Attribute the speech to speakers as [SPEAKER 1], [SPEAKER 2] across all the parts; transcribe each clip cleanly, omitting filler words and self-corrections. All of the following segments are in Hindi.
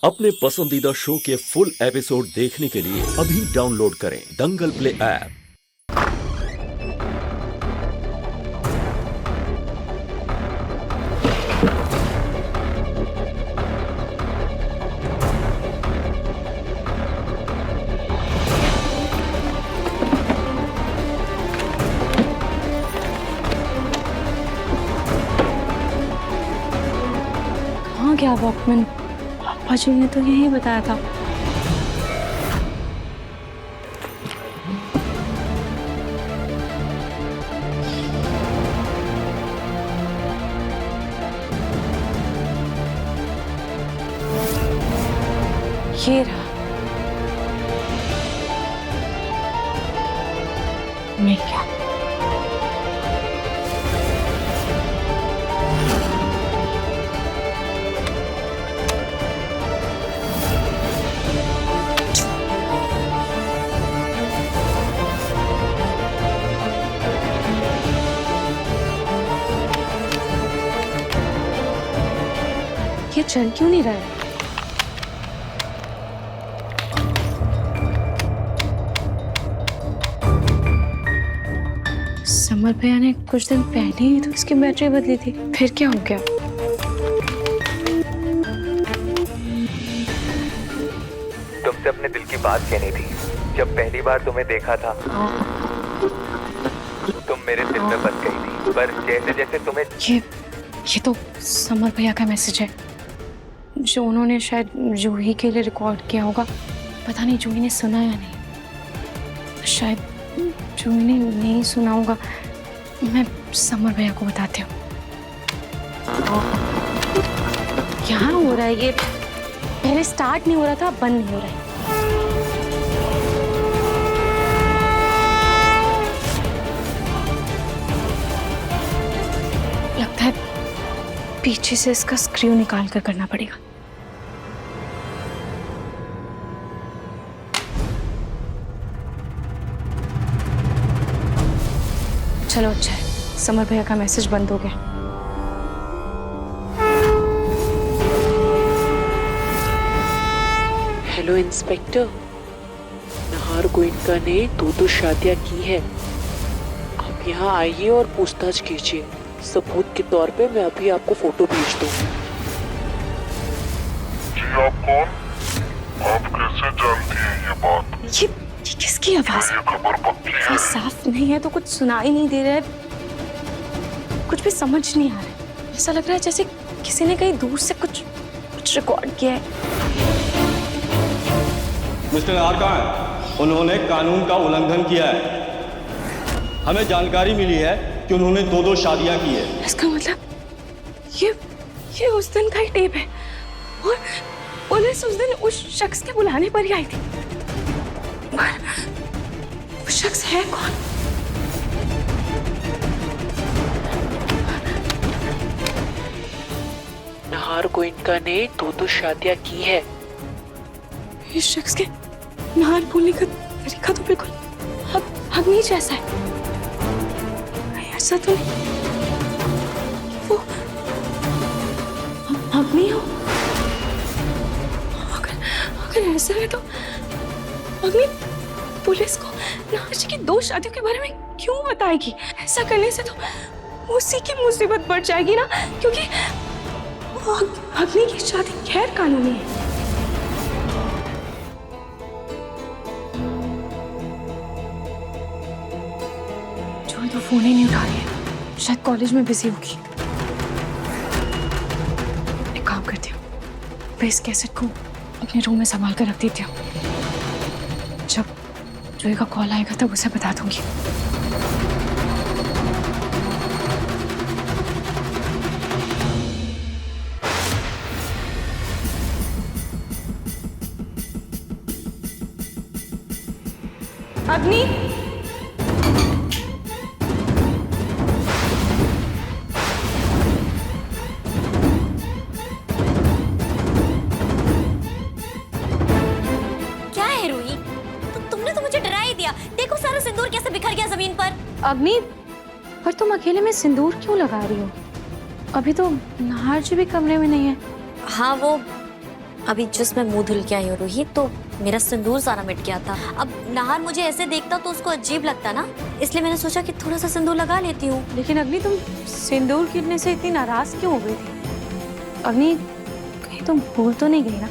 [SPEAKER 1] अपने पसंदीदा शो के फुल एपिसोड देखने के लिए अभी डाउनलोड करें दंगल प्ले ऐप।
[SPEAKER 2] कहाँ गया वॉकमैन? पापा जी ने तो यही बताया था। ये रहा। मिल गया। ये चल क्यों नहीं रहा है? समर भैया ने कुछ दिन पहले ही तो इसकी बैटरी बदली थी, फिर क्या हो गया?
[SPEAKER 3] तुमसे अपने दिल की बात कहनी थी। जब पहली बार तुम्हें देखा था तुम मेरे दिल में बस गई थी, पर जैसे जैसे तुम्हें
[SPEAKER 2] ये तो समर भैया का मैसेज है जो उन्होंने शायद जूही के लिए रिकॉर्ड किया होगा। पता नहीं जूही ने सुना या नहीं। शायद जूही ने नहीं सुना होगा। मैं समर भैया को बताती हूँ। क्या हो रहा है ये? पहले स्टार्ट नहीं हो रहा था, अब बंद नहीं हो रहा है। लगता है पीछे से इसका स्क्रू निकाल कर करना पड़ेगा। चलो अच्छा है, समर भैया का मैसेज बंद हो गया।
[SPEAKER 4] हेलो इंस्पेक्टर, नहार गोइंका ने दो शादियां की है। आप यहाँ आइए और पूछताछ कीजिए। सबूत के तौर पे मैं अभी आपको फोटो भेज दूँ।
[SPEAKER 5] जी आप कौन? आप कैसे जानती हैं ये बात?
[SPEAKER 2] ये किसकी आवाज है?
[SPEAKER 5] ये खबर पक्की है?
[SPEAKER 2] आवाज साफ नहीं है तो कुछ सुनाई नहीं दे रहा है, कुछ भी समझ नहीं आ रहा है। ऐसा लग रहा है जैसे किसी ने कहीं दूर से कुछ रिकॉर्ड किया है।
[SPEAKER 6] मिस्टर नहार कहाँ है? उन्होंने कानून का उल्लंघन किया है। हमें जानकारी मिली है कि उन्होंने दो शादियां की है।
[SPEAKER 2] इसका मतलब ये उस दिन का ही टेप है और पुलिस उस दिन उस शख्स के बुलाने पर ही आई थी। पर वो शख्स है कौन?
[SPEAKER 4] नहार गोइंका ने दो शादियां की है।
[SPEAKER 2] इस शख्स के नहार बोलने का तरीका तो बिल्कुल अग्नि जैसा है। ऐसा तो नहीं वो अग्नि हो? अगर ऐसा है तो अग्नि पुलिस को नहार जी की दो शादियों के बारे में क्यों बताएगी? ऐसा करने से तो उसी की मुसीबत बढ़ जाएगी ना, क्योंकि अग्नि की शादी गैर कानूनी है। जो तो फोन ही नहीं उठा रही है, शायद कॉलेज में बिजी होगी। एक काम करती हूँ, मैं इस कैसेट को अपने रूम में संभाल कर रख देती हूँ। जब जूही का कॉल आएगा तब उसे बता दूंगी। अग्नि,
[SPEAKER 7] क्या है रूही? तुमने तो मुझे डरा ही दिया। देखो सारा सिंदूर कैसे बिखर गया जमीन पर।
[SPEAKER 2] अग्नि, पर तुम अकेले में सिंदूर क्यों लगा रही हो? अभी तो नहार जी भी कमरे में नहीं है।
[SPEAKER 7] हाँ वो अभी जस्ट मैं मुंह धुल के आई हूँ रूही, तो मेरा सिंदूर सारा मिट गया था। अब नाहर मुझे ऐसे देखता तो उसको अजीब लगता ना, इसलिए मैंने सोचा कि थोड़ा सा सिंदूर लगा लेती हूँ।
[SPEAKER 2] लेकिन अग्नि, तुम सिंदूर गिरने से इतनी नाराज क्यों हो गई थी? अग्नि, कहीं तुम भूल तो नहीं गई ना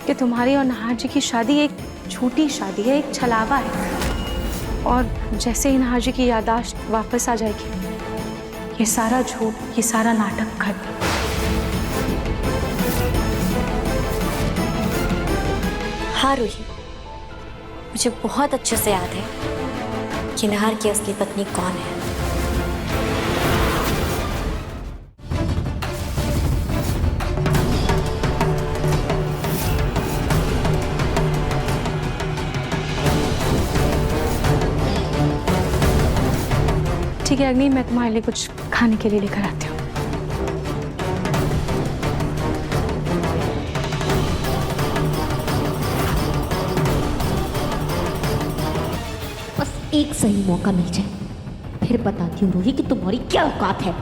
[SPEAKER 2] कि तुम्हारी और नाहर जी की शादी एक झूठी शादी है, एक छलावा है। और जैसे ही नाहर जी की याददाश्त वापस आ जाएगी, ये सारा झूठ, ये सारा नाटक खत्म।
[SPEAKER 7] हाँ रूही, मुझे बहुत अच्छे से याद है कि नाहर की असली पत्नी कौन है।
[SPEAKER 2] ठीक है अग्नि, मैं तुम्हारे लिए कुछ खाने के लिए लेकर आती हूँ।
[SPEAKER 7] बस एक सही मौका मिल जाए, फिर बताती हूँ रूही कि तुम्हारी क्या औकात है।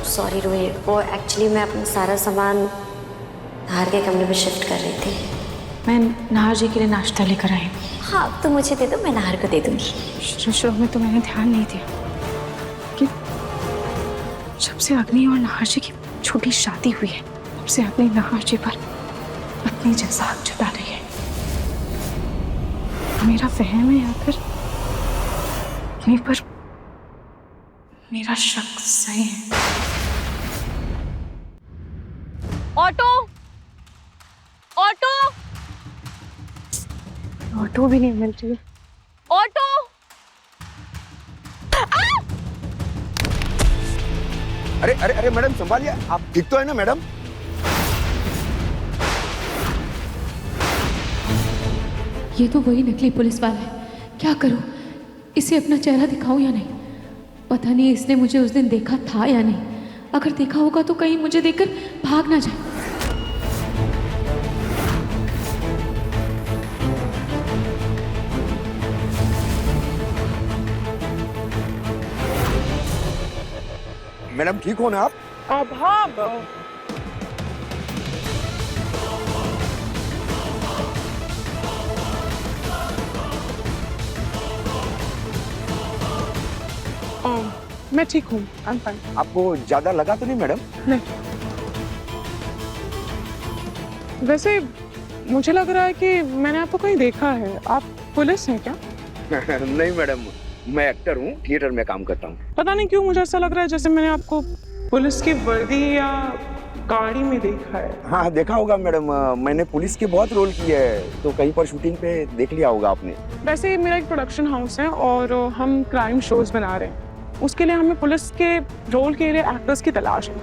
[SPEAKER 7] सॉरी रूही, वो एक्चुअली मैं अपना सारा सामान नाहर के कमरे में शिफ्ट कर रही थी।
[SPEAKER 2] मैं नाहर जी के लिए नाश्ता लेकर आई हूँ।
[SPEAKER 7] हाँ, तुम मुझे दे दो, मैं नाहर को दे दूंगी।
[SPEAKER 2] शुरू में तो मैंने ध्यान नहीं दिया कि जब से अग्नि और नाहर जी की छोटी शादी हुई है, तब से अग्नि नाहर जी पर अपनी जैसा हक जता रही है। मेरा वहम है या फिर अग्नि पर मेरा शक सही है?
[SPEAKER 8] ऑटो, ऑटो,
[SPEAKER 2] ऑटो भी नहीं मिल रही है।
[SPEAKER 8] ऑटो।
[SPEAKER 9] अरे अरे अरे मैडम संभालिए, आप ठीक तो है ना मैडम?
[SPEAKER 10] ये तो वही नकली पुलिस वाला है। क्या करूं, इसे अपना चेहरा दिखाऊं या नहीं? पता नहीं इसने मुझे उस दिन देखा था या नहीं। अगर देखा होगा तो कहीं मुझे देखकर भाग ना जाए।
[SPEAKER 9] मैडम ठीक हो ना आप?
[SPEAKER 4] अब हाँ,
[SPEAKER 11] मैं ठीक हूँ, I'm fine।
[SPEAKER 9] आपको ज्यादा लगा तो नहीं मैडम?
[SPEAKER 11] नहीं, वैसे मुझे लग रहा है कि मैंने आपको कहीं देखा है। आप पुलिस हैं क्या?
[SPEAKER 9] नहीं मैडम, मैं एक्टर हूँ, थिएटर में काम करता हूँ।
[SPEAKER 11] पता नहीं क्यों मुझे ऐसा लग रहा है जैसे मैंने आपको पुलिस की वर्दी या गाड़ी में देखा है।
[SPEAKER 9] हाँ देखा होगा मैडम, मैंने पुलिस के बहुत रोल किए हैं, तो कहीं पर शूटिंग पे देख लिया होगा आपने।
[SPEAKER 11] वैसे मेरा एक प्रोडक्शन हाउस है और हम क्राइम शोज बना रहे हैं। उसके लिए हमें पुलिस के रोल के लिए एक्टर्स की तलाश है।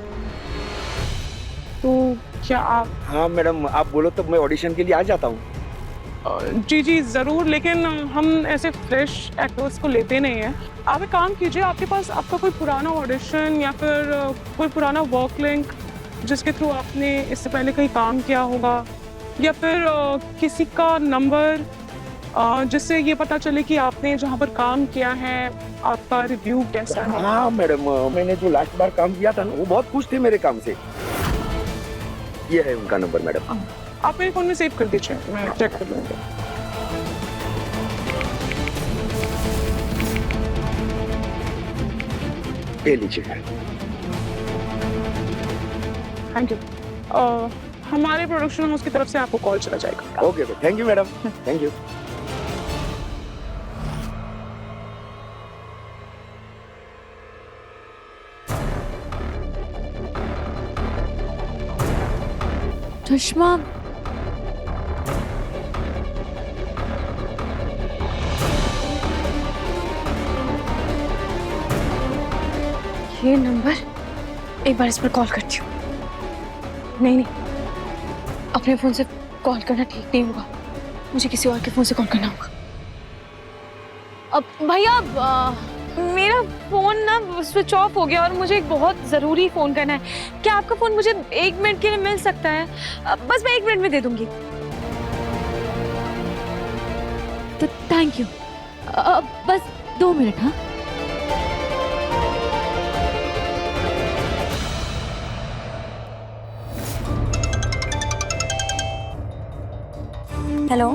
[SPEAKER 11] तो क्या आप?
[SPEAKER 9] हाँ मैडम, आप बोलो तो मैं ऑडिशन के लिए आ जाता हूँ।
[SPEAKER 11] जी जी ज़रूर, लेकिन हम ऐसे फ्रेश एक्टर्स को लेते नहीं हैं। आप एक काम कीजिए, आपके पास आपका कोई पुराना ऑडिशन या फिर कोई पुराना वर्क लिंक जिसके थ्रू आपने इससे पहले कहीं काम किया होगा, या फिर किसी का नंबर जिससे ये पता चले कि आपने जहाँ पर काम किया है आपका रिव्यू कैसा है।
[SPEAKER 9] हाँ मैडम, मैंने जो लास्ट बार काम किया था ना, वो बहुत खुश थे मेरे काम से। ये है उनका नंबर मैडम।
[SPEAKER 11] आप मेरे फोन में सेव कर दीजिए, मैं चेक कर लूँगी।
[SPEAKER 9] ले लीजिए।
[SPEAKER 11] Thank you. हमारे प्रोडक्शन हाउस की तरफ से आपको कॉल चला जाएगा।
[SPEAKER 9] Okay, thank you madam, thank you.
[SPEAKER 10] चश्मा
[SPEAKER 2] ये नंबर, एक बार इस पर कॉल करती हूँ। नहीं, अपने फोन से कॉल करना ठीक नहीं होगा, मुझे किसी और के फोन से कॉल करना होगा।
[SPEAKER 8] अब भैया
[SPEAKER 2] मेरा फोन ना स्विच ऑफ हो गया और मुझे एक बहुत ज़रूरी फ़ोन करना है। क्या आपका फ़ोन मुझे 1 मिनट के लिए मिल सकता है? बस मैं 1 मिनट में दे दूँगी।
[SPEAKER 10] तो थैंक यू। बस 2 मिनट। हाँ,
[SPEAKER 7] हेलो,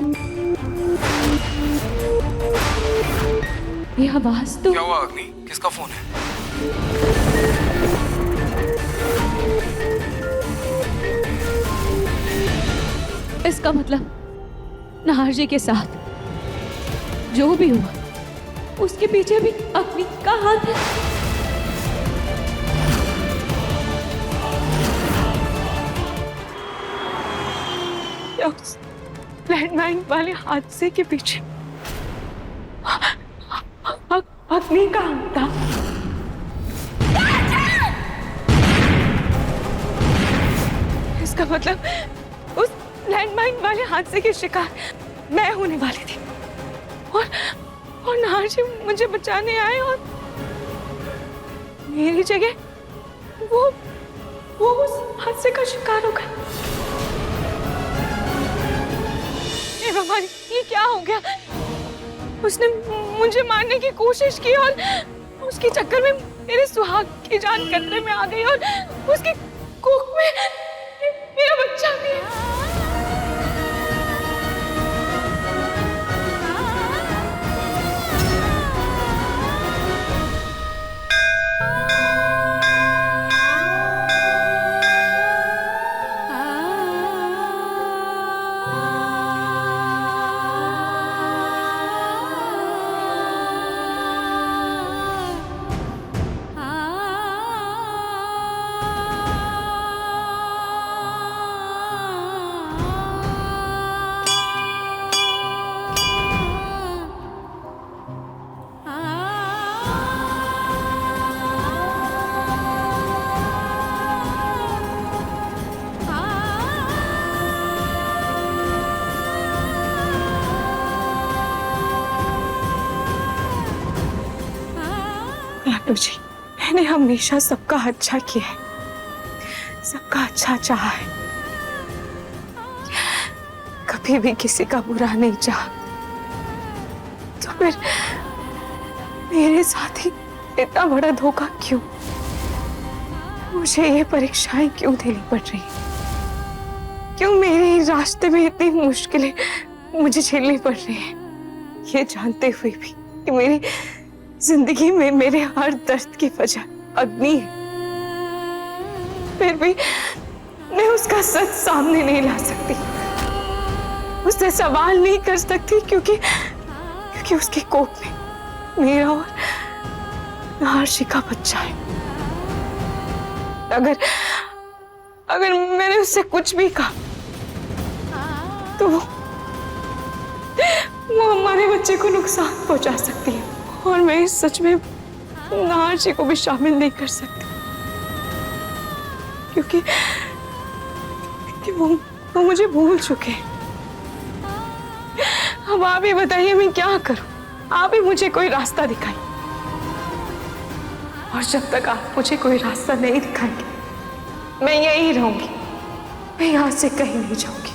[SPEAKER 10] ये आवाज तो
[SPEAKER 3] क्या हुआ अग्नि? किसका फोन है?
[SPEAKER 10] इसका मतलब नाहर जी के साथ जो भी हुआ उसके पीछे भी अग्नि का हाथ है।
[SPEAKER 11] या उस लैंडमाइन वाले हादसे के पीछे अग्नि का हाथ था। इसका मतलब उस लैंडमाइन वाले हादसे की शिकार मैं होने वाली थी और नाहर जी मुझे बचाने आए और मेरी जगह वो उस हादसे का शिकार हो गए। हे भगवान, ये क्या हो गया? उसने मुझे मारने की कोशिश की और उसके चक्कर में मेरे सुहाग की जान खतरे में आ गई और उसकी कोख में मेरा बच्चा भी है। जी, मैंने हमेशा सबका अच्छा किया है, सबका अच्छा चाहा है, कभी भी किसी का बुरा नहीं चाहा। तो फिर मेरे साथ ही इतना बड़ा धोखा क्यों? मुझे ये परीक्षाएं क्यों देनी पड़ रही? क्यों मेरे रास्ते में इतनी मुश्किलें मुझे झेलनी पड़ रही हैं? ये जानते हुए भी कि मेरी जिंदगी में मेरे हर दर्द की वजह अग्नि है, फिर भी मैं उसका सच सामने नहीं ला सकती, उससे सवाल नहीं कर सकती क्योंकि उसके कोख में मेरा और नाहर जी का बच्चा है। अगर मैंने उससे कुछ भी कहा तो वो हमारे बच्चे को नुकसान पहुंचा सकती है और मैं इस सच में नाहर जी को भी शामिल नहीं कर सकती क्योंकि वो मुझे भूल चुके हैं। अब आप ही बताइए मैं क्या करूं? आप ही मुझे कोई रास्ता दिखाइए, और जब तक आप मुझे कोई रास्ता नहीं दिखाएंगे मैं यहीं रहूंगी, मैं यहां से कहीं नहीं जाऊंगी।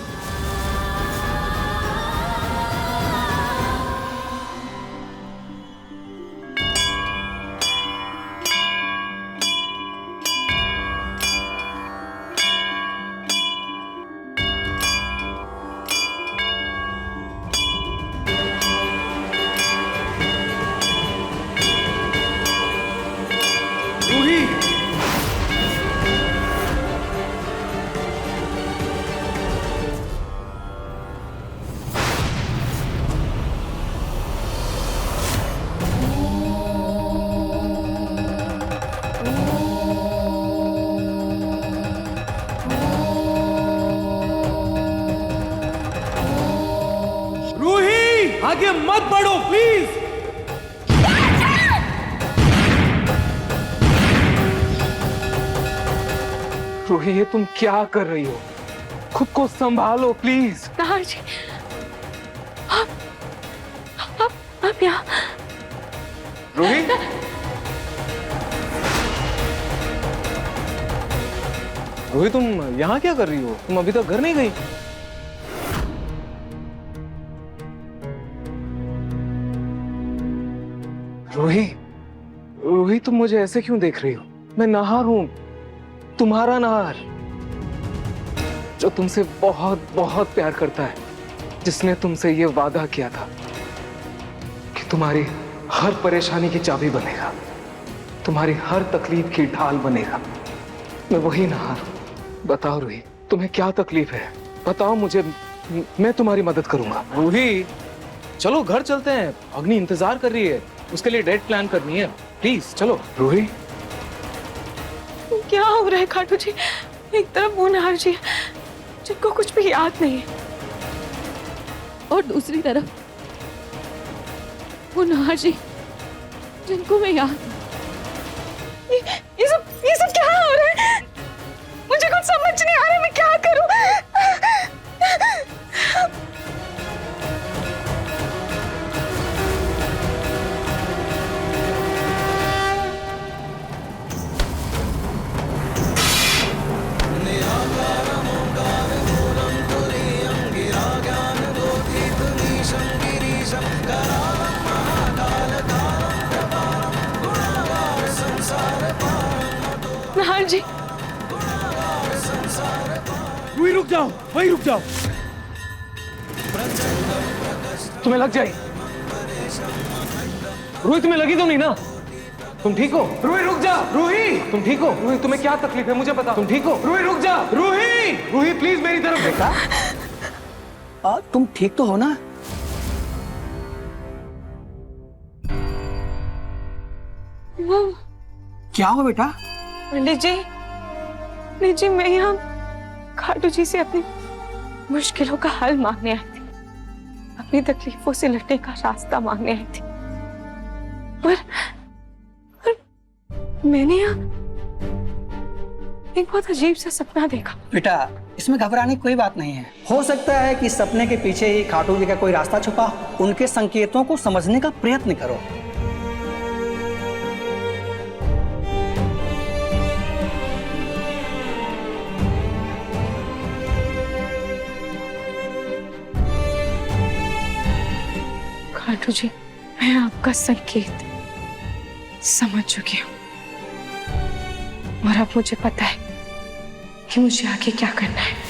[SPEAKER 6] आगे मत बढ़ो प्लीज।
[SPEAKER 11] रूही, ये तुम क्या कर रही हो? खुद को संभालो प्लीज।
[SPEAKER 2] नाहर जी, आप यहाँ
[SPEAKER 12] रूही, रूही तुम यहाँ क्या कर रही हो? तुम अभी तक घर नहीं गई? रूही, रूही तुम मुझे ऐसे क्यों देख रही हो? मैं नाहर हूं, तुम्हारा नाहर, जो तुमसे बहुत बहुत प्यार करता है, जिसने तुमसे ये वादा किया था कि तुम्हारी हर परेशानी की चाबी बनेगा, तुम्हारी हर तकलीफ की ढाल बनेगा। मैं वही नाहर हूं। बताओ रूही, तुम्हें क्या तकलीफ है? बताओ मुझे, मैं तुम्हारी मदद करूंगा। रूही, चलो घर चलते हैं, अग्नि इंतजार कर रही है, उसके लिए डेट प्लान करनी है। प्लीज चलो। रूही,
[SPEAKER 10] क्या हो रहा है खाटू जी? एक तरफ वो नाहर जी जिनको कुछ भी याद नहीं है, और दूसरी तरफ वो नाहर जी जिनको मैं याद। ये सब क्या हो रहा है? मुझे कुछ समझ नहीं आ रहा, मैं क्या करूं? नाहर जी,
[SPEAKER 12] रूही रुक जाओ, वहीं रुक जाओ, तुम्हें लग जाए। रूही तुम्हें लगी तो नहीं ना? तुम ठीक हो? रूही रुक जा। रूही तुम ठीक हो? रूही तुम्हें क्या तकलीफ है मुझे बता। तुम ठीक हो? रूही रुक जा। रूही, रूही प्लीज मेरी तरफ देखा।
[SPEAKER 13] तुम ठीक तो हो ना? क्या हो बेटा?
[SPEAKER 10] पंडित जी, मैं यहाँ खाटू जी से अपनी मुश्किलों का हल मांगने आई थी, अपनी तकलीफों से लड़ने का रास्ता मांगने आई थी, पर मैंने यहाँ एक बहुत अजीब सा सपना देखा।
[SPEAKER 13] बेटा, इसमें घबराने की कोई बात नहीं है। हो सकता है कि सपने के पीछे ही खाटू जी का कोई रास्ता छुपा हो। उनके संकेतों को समझने का प्रयत्न करो।
[SPEAKER 10] खाटू जी, मैं आपका संकेत समझ चुकी हूँ, और अब मुझे पता है कि मुझे आगे क्या करना है।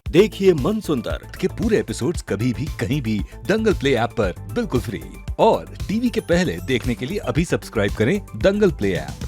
[SPEAKER 1] देखिए मनसुंदर के पूरे एपिसोड्स कभी भी कहीं भी दंगल प्ले ऐप पर बिल्कुल फ्री। और टीवी के पहले देखने के लिए अभी सब्सक्राइब करें दंगल प्ले ऐप।